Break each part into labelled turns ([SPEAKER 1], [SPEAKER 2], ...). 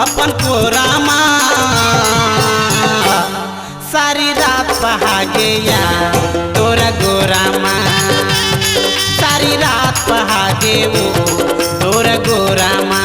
[SPEAKER 1] अपन कोरामा सारी रात बहागे या तोरा गोरामा सारी रात बहागे वो तोरा गोरामा।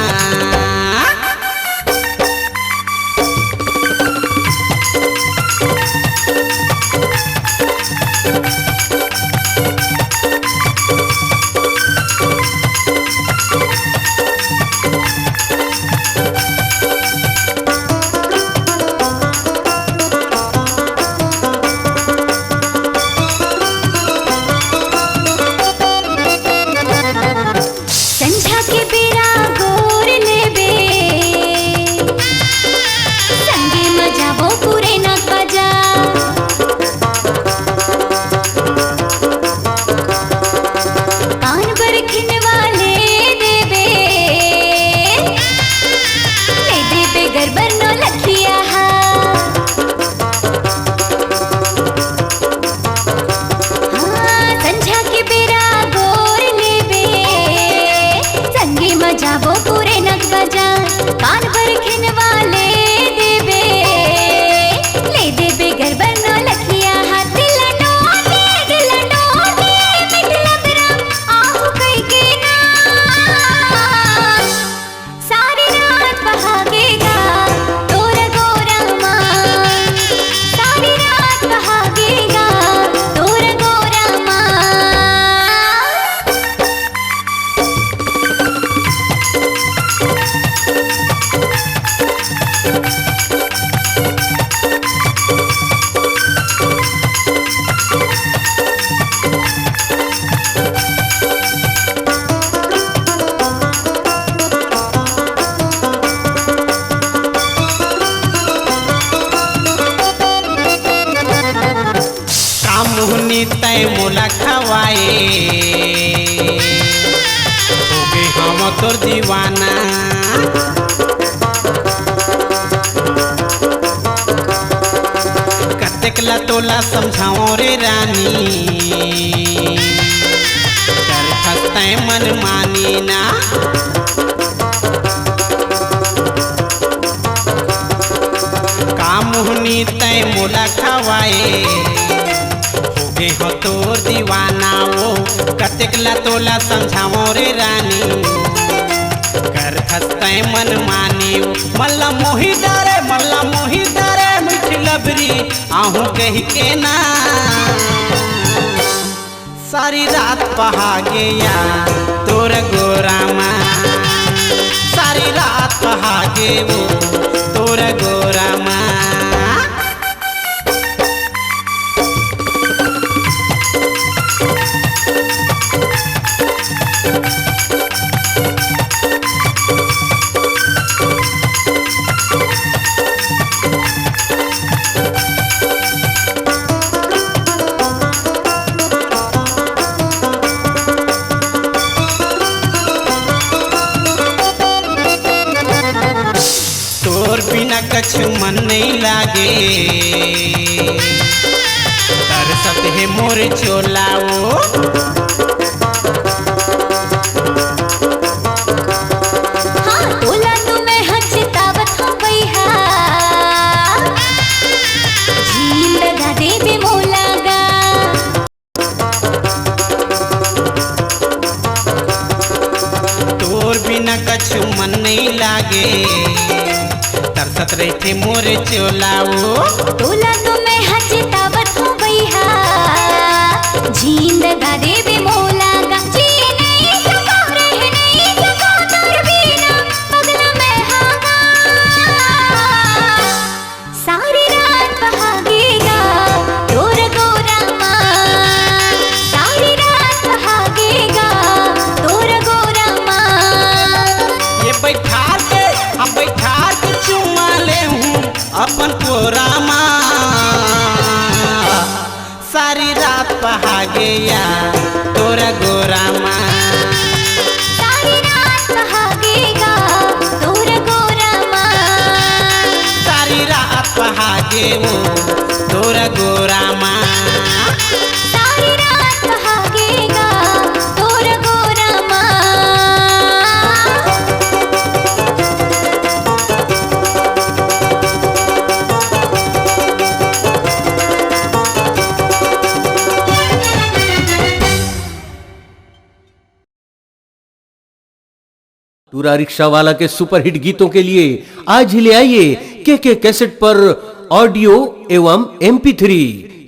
[SPEAKER 2] जाबो पूरे नग बजा कान पर खिनवाले देबे ले देबे गरबर न लखिया हाथ लडोले मिठला ग्राम आहू कई के ना सारी रात बहागेगा तोरा गोरामा सारी रात बहागेगा तोरा गोरामा।
[SPEAKER 1] मुहनी तय मोला खवाए होगे हम तोर दीवाना कतेकला तोला समझाओ रे रानी कर खस्ते मन मानी ना का मुहनी तय मोला खवाए हो तोर दीवाना वो कतेकला तोला समझाओ रे रानी कर खस्ते मन मानी मल्ला मोही डरे मिठी लबरी आहू कह के ना सारी रात बहागे या तोर गोरामा सारी रात बहागे वो तोर गोरामा। तोर बिना कछ मन नहीं लागे तरसत है मोर चोलाओ
[SPEAKER 2] हाँ तोला तुम्हें हंचतावत हो बैहा झील लगा देबे मोलागा
[SPEAKER 1] तोर बिना कछ मन नहीं लागे तरसत रहते मोर चोलाओ
[SPEAKER 2] तोला तुम्हें हंचतावत हो बैहा झील लगा देवे मोला गा जी नहीं सका रह नहीं सका तोर बिना पगला मैं हागा सारी रात बहागेगा तोर गोरा माँ सारी रात बहागेगा तोर गोरा माँ
[SPEAKER 1] ये बैठा के चुमा ले हूँ अपन कोरा माँ सारी रात बहागेया तोरा गोरा माँ
[SPEAKER 2] सारी रात बहागेगा तोर गोरा माँ
[SPEAKER 1] सारी रात बहागे वो तोरा गोरा माँ
[SPEAKER 2] सारी रात बहागेगा तोर गोरा माँ
[SPEAKER 3] टूरा रिक्शा वाला के सुपरहिट गीतों के लिए आज ही ले आइए के कैसेट पर ऑडियो एवं MP3।